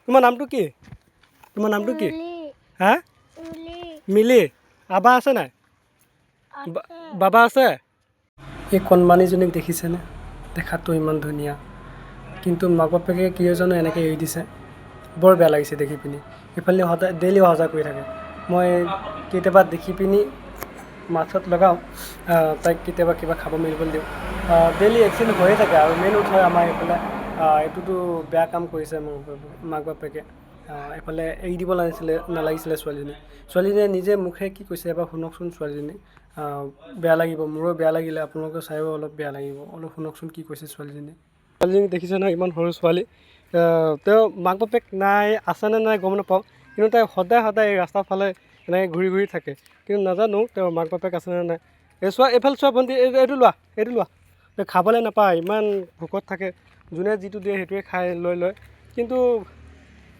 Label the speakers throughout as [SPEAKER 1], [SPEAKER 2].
[SPEAKER 1] তোমাৰ নামটো কি? তোমাৰ নামটো কি? হা? মিলি। আবা আছে নাই? বাবা আছে? এই কণমানিজনীক দেখিছেনে? দেখাততো ইমান ধুনীয়া, কিন্তু মাক বাপেকে কিয় জানো এনেকৈ এৰি দিছে। বৰ বেয়া লাগিছে দেখি পিনি। এইফালে সদায় ডেইলি অহা যোৱা কৰি থাকে। মই কেতিয়াবা দেখি পিনি মাছত লগাওঁ, তাইক কেতিয়াবা কিবা খাব মেলিবলৈ দিওঁ। ডেইলি এক্সিডেণ্ট হৈয়ে থাকে আৰু মেইন উঠ হয় আমাৰ এইফালে। এইটোতো বেয়া কাম কৰিছে মাক বাপেকে। এইফালে এৰি দিব নালাগিছিলে ছোৱালীজনীয়ে নিজে মুখে কি কৈছে এবাৰ শুনকচোন। ছোৱালীজনী বেয়া লাগিব, মোৰো বেয়া লাগিলে, আপোনালোকে চাইও অলপ বেয়া লাগিব। অলপ শুনকচোন কি কৈছে ছোৱালীজনী দেখিছে নহয়, ইমান সৰু ছোৱালী। তেওঁ মাক বাপেক নাই, আছেনে নাই গম নাপাওঁ, কিন্তু তাই সদায় এই ৰাস্তাৰ ফালে এনেকৈ ঘূৰি থাকে। কিন্তু নাজানো তেওঁৰ মাক বাপেক আছেনে নাই। এইফালে চোৱা ভণ্টি, এইটো লোৱা। খাবলৈ নাপায়, ইমান ভোকত থাকে। যোনে যিটো দিয়ে সেইটোৱে খাই লয়। কিন্তু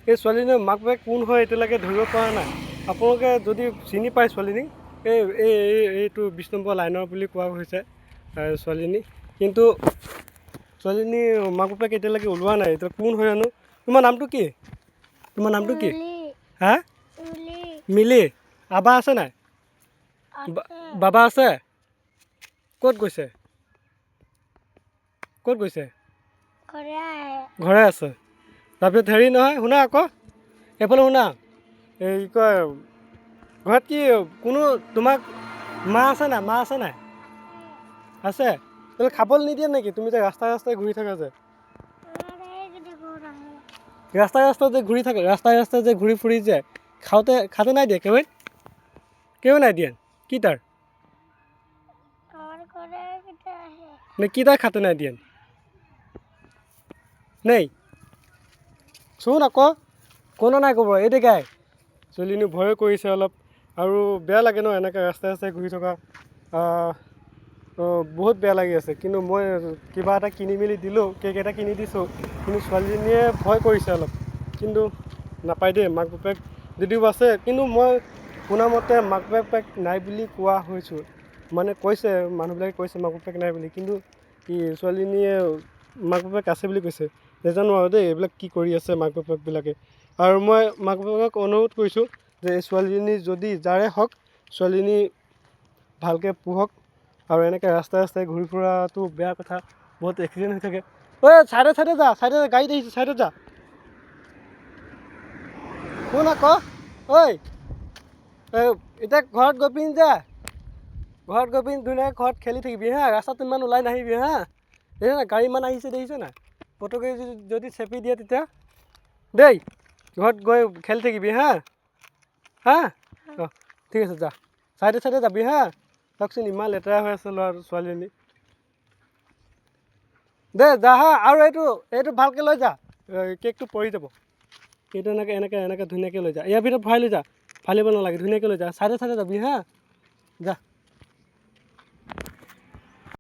[SPEAKER 1] এই ছোৱালীজনীৰ মাক বাপেক কোন হয় এতিয়ালৈকে ধৰিব পৰা নাই। আপোনালোকে যদি চিনি পায় ছোৱালীজনীক, এইটো 20 নম্বৰ লাইনৰ বুলি কোৱা হৈছে ছোৱালীজনী। কিন্তু ছোৱালীজনীৰ মাক বাপেক এতিয়ালৈকে ওলোৱা নাই। এতিয়া কোন হয় জানো। তোমাৰ নামটো কি? হা? মিলি। আবা আছে নাই? বাবা আছে? ক'ত গৈছে? ঘৰে আছে। তাৰপিছত হেৰি নহয়, শুনা আকৌ, এইফালে শুনা। এই কি কয়, ঘৰত কি কোনো তোমাক মা আছে নাই? আছে? তাহলে খাবলৈ নিদিয়ে নেকি? তুমি যে ৰাস্তাই ঘূৰি থাকা যে। ৰাস্তাই যে ঘূৰি ফুৰি যায়, খাতে নাই দিয়ে কেউ নাই দিয়ে। কি তাৰ কি তাৰ খাতে নাই দিয়ে নেই? শুন আকৌ, কোনো নাই ক'ব। এই দেখাই ছোৱালীজনী ভয় কৰিছে অলপ, আৰু বেয়া লাগে ন এনেকৈ ৰাস্তাই ঘূৰি থকা। বহুত বেয়া লাগি আছে। কিন্তু মই কিবা এটা কিনি মেলি দিলোঁ, কেক এটা কিনি দিছোঁ। কিন্তু ছোৱালীজনীয়ে ভয় কৰিছে অলপ। কিন্তু নাপায় দেই, মাক বাপেক যদিও আছে, কিন্তু মই শুনামতে মাক বাপেক নাই বুলি কোৱা হৈছোঁ। মানে কৈছে, মানুহবিলাকে কৈছে মাক বাপেক নাই বুলি, কিন্তু ছোৱালীজনীয়ে মাক বাপেক আছে বুলি কৈছে। নাজানো আৰু দেই এইবিলাক কি কৰি আছে মাক বাপেকবিলাকে। আৰু মই মাক বাপেকক অনুৰোধ কৰিছোঁ যে এই ছোৱালীজনী যদি যাৰে হওক, ছোৱালীজনী ভালকৈ পোহক। আৰু এনেকৈ ৰাস্তাই ঘূৰি ফুৰাটো বেয়া কথা, বহুত এক্সিডেণ্ট হৈ থাকে। চাইডে যা, গাড়ীত আহিছে, চাইডত যা। শুন আকৌ, এতিয়া ঘৰত গৈ পিনি ধুনীয়াকৈ ঘৰত খেলি থাকিবি হা। ৰাস্তাত ইমান ওলাই নাহিবি হা। দেখিছ নাই গাড়ী ইমান আহিছে, দেখিছ নাই? পটকে যদি চেপি দিয়ে তেতিয়া দেই, ঘৰত গৈ খেলি থাকিবি হা। ঠিক আছে, যা। চাইডে যাবি হা। চাওকচোন ইমান লেতেৰা হৈ আছে ছোৱালীজনী। দে যা হা। আৰু এইটো ভালকৈ লৈ যা, কেকটো পৰি যাব। এইটো এনেকৈ ধুনীয়াকৈ লৈ যা। ইয়াৰ ভিতৰত ভৰাই লৈ যা, ফালিব নালাগে, ধুনীয়াকৈ লৈ যা। চাইডে যাবি হা, যা।